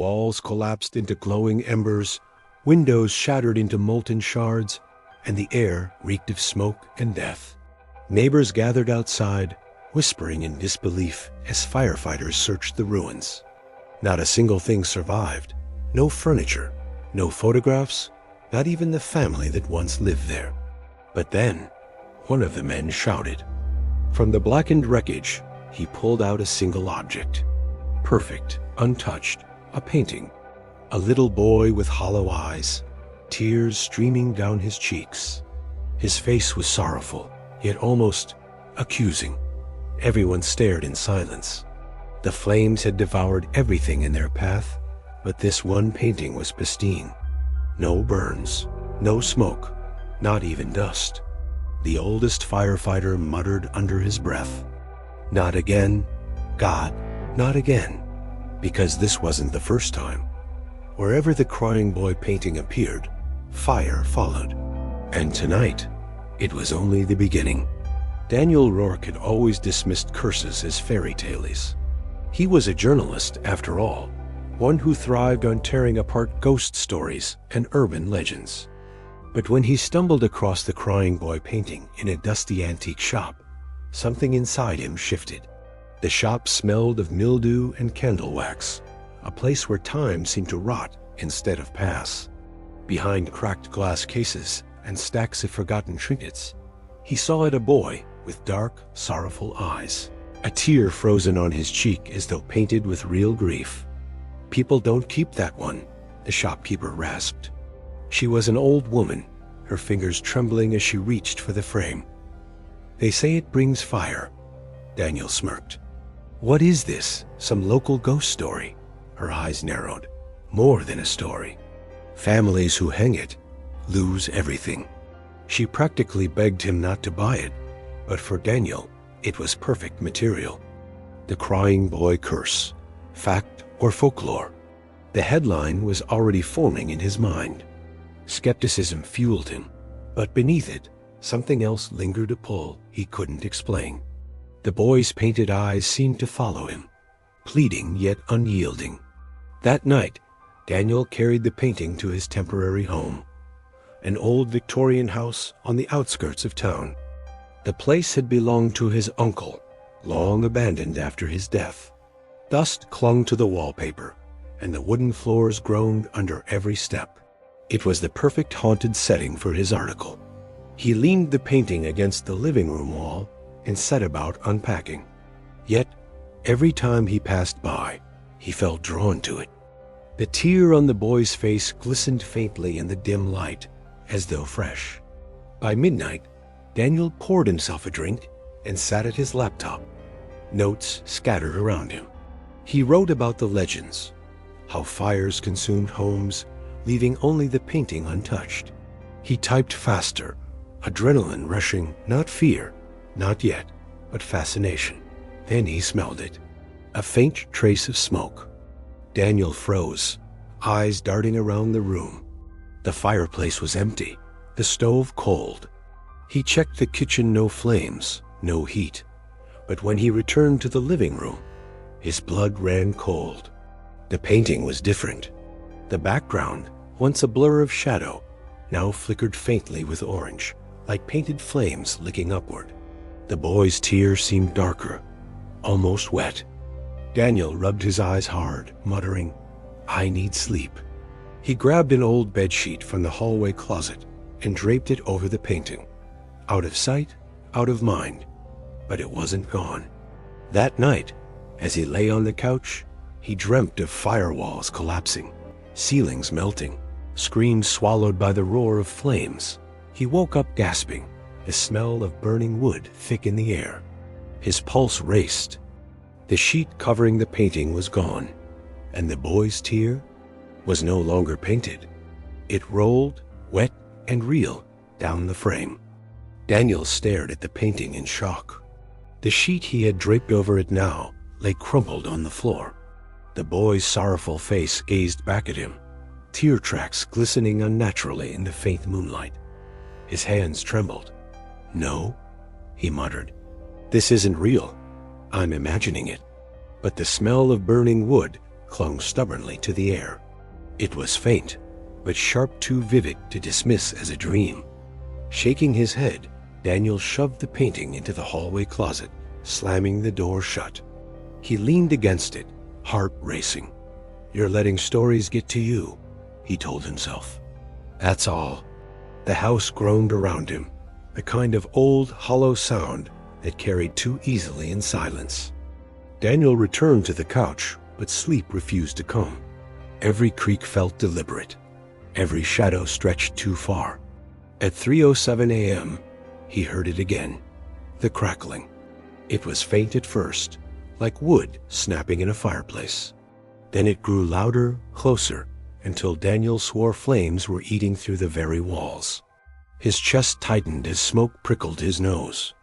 Walls collapsed into glowing embers, windows shattered into molten shards, and the air reeked of smoke and death. Neighbors gathered outside, whispering in disbelief as firefighters searched the ruins. Not a single thing survived. No furniture, no photographs, not even the family that once lived there. But then, one of the men shouted. From the blackened wreckage, he pulled out a single object. Perfect, untouched, a painting. A little boy with hollow eyes, tears streaming down his cheeks. His face was sorrowful, yet almost accusing. Everyone stared in silence. The flames had devoured everything in their path, but this one painting was pristine. No burns, no smoke, not even dust. The oldest firefighter muttered under his breath, "Not again, God, not again," because this wasn't the first time. Wherever the crying boy painting appeared, fire followed. And tonight, it was only the beginning. Daniel Rourke had always dismissed curses as fairy tales. He was a journalist, after all, one who thrived on tearing apart ghost stories and urban legends. But when he stumbled across the crying boy painting in a dusty antique shop, something inside him shifted. The shop smelled of mildew and candle wax, a place where time seemed to rot instead of pass. Behind cracked glass cases and stacks of forgotten trinkets, he saw it a boy with dark, sorrowful eyes, a tear frozen on his cheek as though painted with real grief. "People don't keep that one," the shopkeeper rasped. She was an old woman, her fingers trembling as she reached for the frame. "They say it brings fire," Daniel smirked. "What is this? Some local ghost story?" Her eyes narrowed. "More than a story. Families who hang it lose everything." She practically begged him not to buy it, but for Daniel, it was perfect material. The Crying Boy Curse, fact or folklore? The headline was already forming in his mind. Skepticism fueled him, but beneath it, something else lingered a pull he couldn't explain. The boy's painted eyes seemed to follow him, pleading yet unyielding. That night, Daniel carried the painting to his temporary home, an old Victorian house on the outskirts of town. The place had belonged to his uncle, long abandoned after his death. Dust clung to the wallpaper, and the wooden floors groaned under every step. It was the perfect haunted setting for his article. He leaned the painting against the living room wall and set about unpacking. Yet, every time he passed by, he felt drawn to it. The tear on the boy's face glistened faintly in the dim light, as though fresh. By midnight, Daniel poured himself a drink and sat at his laptop. Notes scattered around him. He wrote about the legends, how fires consumed homes, leaving only the painting untouched. He typed faster, adrenaline rushing, not fear, not yet, but fascination. Then he smelled it. A faint trace of smoke. Daniel froze, eyes darting around the room. The fireplace was empty, the stove cold. He checked the kitchen, no flames, no heat. But when he returned to the living room, his blood ran cold. The painting was different. The background, once a blur of shadow, now flickered faintly with orange, like painted flames licking upward. The boy's tears seemed darker, almost wet. Daniel rubbed his eyes hard, muttering, "I need sleep." He grabbed an old bedsheet from the hallway closet and draped it over the painting. Out of sight, out of mind. But it wasn't gone. That night, as he lay on the couch, he dreamt of firewalls collapsing, ceilings melting, screens swallowed by the roar of flames. He woke up gasping, the smell of burning wood thick in the air. His pulse raced. The sheet covering the painting was gone, and the boy's tear was no longer painted. It rolled, wet and real, down the frame. Daniel stared at the painting in shock. The sheet he had draped over it now lay crumpled on the floor. The boy's sorrowful face gazed back at him, tear tracks glistening unnaturally in the faint moonlight. His hands trembled. "No," he muttered. "This isn't real. I'm imagining it." But the smell of burning wood clung stubbornly to the air. It was faint, but sharp too vivid to dismiss as a dream. Shaking his head, Daniel shoved the painting into the hallway closet, slamming the door shut. He leaned against it, heart racing. "You're letting stories get to you," he told himself. That's all. The house groaned around him, a kind of old, hollow sound that carried too easily in silence. Daniel returned to the couch, but sleep refused to come. Every creak felt deliberate. Every shadow stretched too far. At 3:07 a.m., he heard it again, the crackling. It was faint at first, like wood snapping in a fireplace. Then it grew louder, closer, until Daniel swore flames were eating through the very walls. His chest tightened as smoke prickled his nose.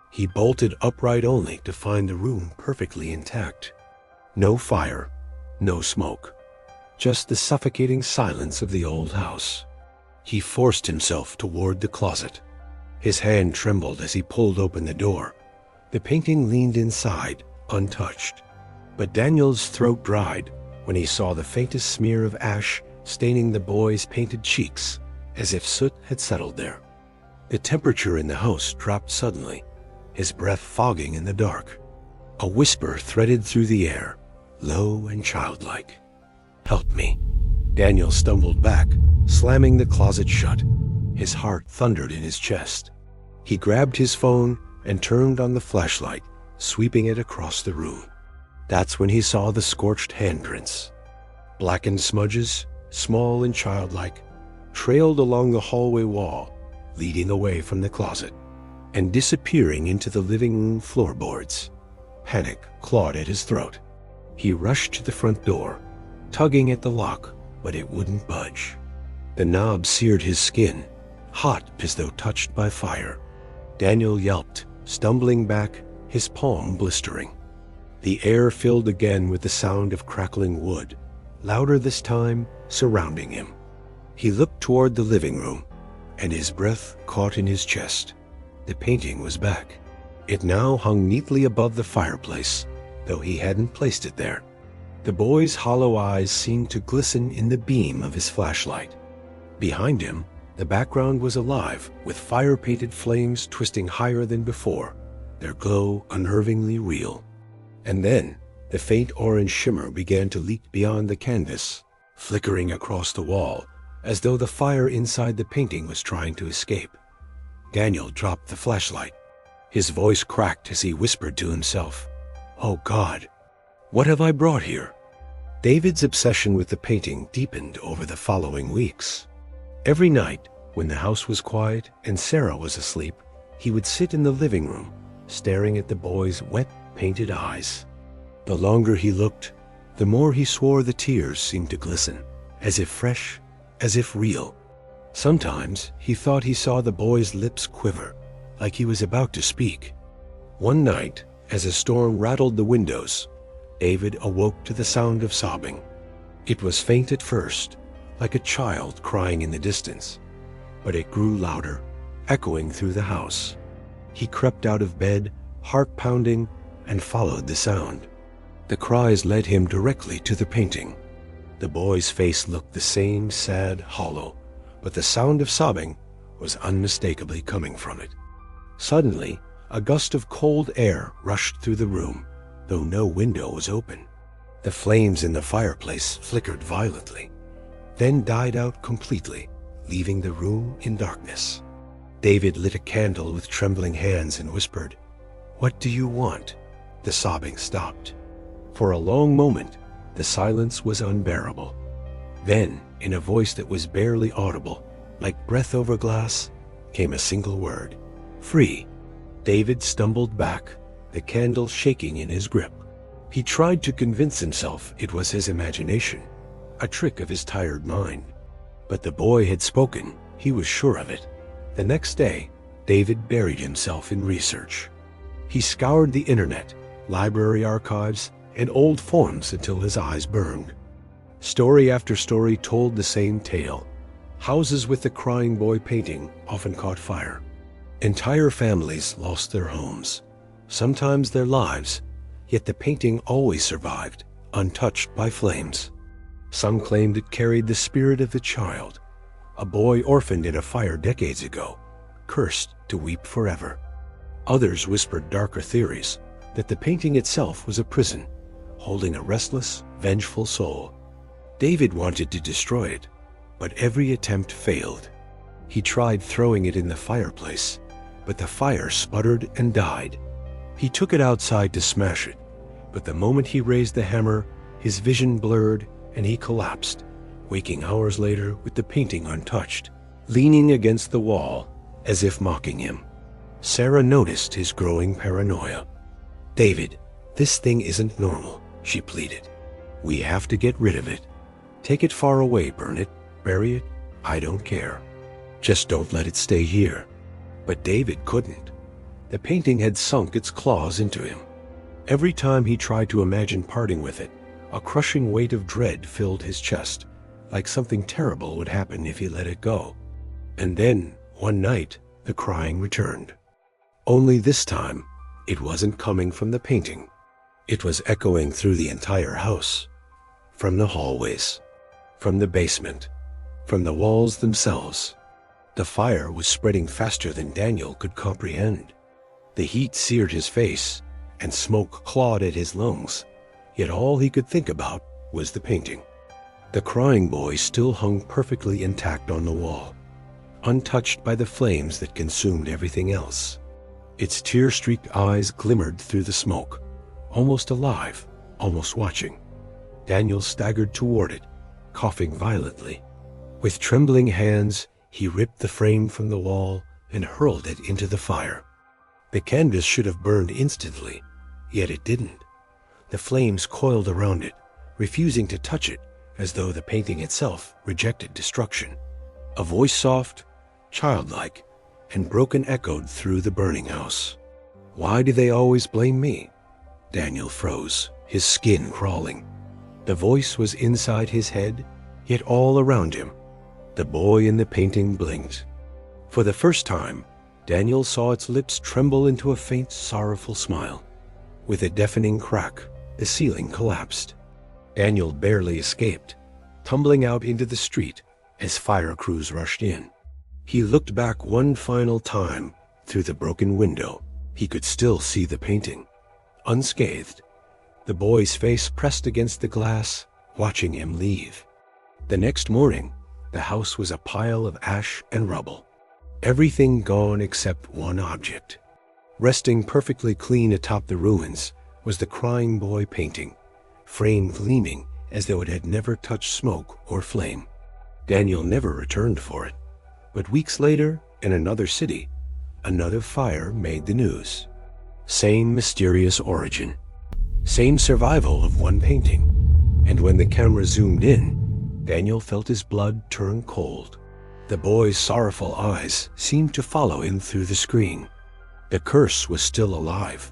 He bolted upright only to find the room perfectly intact. No fire, no smoke, just the suffocating silence of the old house. He forced himself toward the closet. His hand trembled as he pulled open the door. The painting leaned inside, untouched. But Daniel's throat dried when he saw the faintest smear of ash staining the boy's painted cheeks, as if soot had settled there. The temperature in the house dropped suddenly, his breath fogging in the dark. A whisper threaded through the air, low and childlike. "Help me." Daniel stumbled back, slamming the closet shut. His heart thundered in his chest. He grabbed his phone and turned on the flashlight, sweeping it across the room. That's when he saw the scorched handprints. Blackened smudges, small and childlike, trailed along the hallway wall, leading away from the closet, and disappearing into the living room floorboards. Panic clawed at his throat. He rushed to the front door, tugging at the lock, but it wouldn't budge. The knob seared his skin, hot as though touched by fire. Daniel yelped, stumbling back, his palm blistering. The air filled again with the sound of crackling wood, louder this time, surrounding him. He looked toward the living room, and his breath caught in his chest. The painting was back. It now hung neatly above the fireplace, though he hadn't placed it there. The boy's hollow eyes seemed to glisten in the beam of his flashlight. Behind him, the background was alive, with fire-painted flames twisting higher than before, their glow unnervingly real. And then, the faint orange shimmer began to leak beyond the canvas, flickering across the wall, as though the fire inside the painting was trying to escape. Daniel dropped the flashlight. His voice cracked as he whispered to himself, "Oh God, what have I brought here?" David's obsession with the painting deepened over the following weeks. Every night, when the house was quiet and Sarah was asleep, he would sit in the living room, staring at the boy's wet, painted eyes. The longer he looked, the more he swore the tears seemed to glisten, as if fresh, as if real. Sometimes he thought he saw the boy's lips quiver, like he was about to speak. One night, as a storm rattled the windows, David awoke to the sound of sobbing. It was faint at first, like a child crying in the distance, but it grew louder, echoing through the house. He crept out of bed, heart pounding, and followed the sound. The cries led him directly to the painting. The boy's face looked the same, sad, hollow, but the sound of sobbing was unmistakably coming from it. Suddenly, a gust of cold air rushed through the room, though no window was open. The flames in the fireplace flickered violently, then died out completely, leaving the room in darkness. David lit a candle with trembling hands and whispered, "What do you want?" The sobbing stopped. For a long moment, the silence was unbearable. Then, in a voice that was barely audible, like breath over glass, came a single word, "Free." David stumbled back, the candle shaking in his grip. He tried to convince himself it was his imagination, a trick of his tired mind. But the boy had spoken, he was sure of it. The next day, David buried himself in research. He scoured the internet, library archives, and old forums until his eyes burned. Story after story told the same tale. Houses with the crying boy painting often caught fire. Entire families lost their homes, sometimes their lives, yet the painting always survived, untouched by flames. Some claimed it carried the spirit of a child, a boy orphaned in a fire decades ago, cursed to weep forever. Others whispered darker theories, that the painting itself was a prison, holding a restless, vengeful soul. David wanted to destroy it, but every attempt failed. He tried throwing it in the fireplace, but the fire sputtered and died. He took it outside to smash it, but the moment he raised the hammer, his vision blurred and he collapsed, waking hours later with the painting untouched, leaning against the wall as if mocking him. Sarah noticed his growing paranoia. "David, this thing isn't normal," she pleaded. "We have to get rid of it. Take it far away, burn it, bury it, I don't care. Just don't let it stay here." But David couldn't. The painting had sunk its claws into him. Every time he tried to imagine parting with it, a crushing weight of dread filled his chest, like something terrible would happen if he let it go. And then, one night, the crying returned. Only this time, it wasn't coming from the painting. It was echoing through the entire house, from the hallways, from the basement, from the walls themselves. The fire was spreading faster than Daniel could comprehend. The heat seared his face, and smoke clawed at his lungs, yet all he could think about was the painting. The crying boy still hung perfectly intact on the wall, untouched by the flames that consumed everything else. Its tear-streaked eyes glimmered through the smoke, almost alive, almost watching. Daniel staggered toward it, coughing violently. With trembling hands, he ripped the frame from the wall and hurled it into the fire. The canvas should have burned instantly, yet it didn't. The flames coiled around it, refusing to touch it, as though the painting itself rejected destruction. A voice soft, childlike, and broken echoed through the burning house. "Why do they always blame me?" Daniel froze, his skin crawling. The voice was inside his head, yet all around him. The boy in the painting blinked. For the first time, Daniel saw its lips tremble into a faint, sorrowful smile. With a deafening crack, the ceiling collapsed. Daniel barely escaped, tumbling out into the street as fire crews rushed in. He looked back one final time through the broken window. He could still see the painting, unscathed, the boy's face pressed against the glass, watching him leave. The next morning, the house was a pile of ash and rubble. Everything gone except one object. Resting perfectly clean atop the ruins was the crying boy painting, frame gleaming as though it had never touched smoke or flame. Daniel never returned for it, but weeks later, in another city, another fire made the news. Same mysterious origin, same survival of one painting, and when the camera zoomed in, Daniel felt his blood turn cold. The boy's sorrowful eyes seemed to follow him through the screen. The curse was still alive,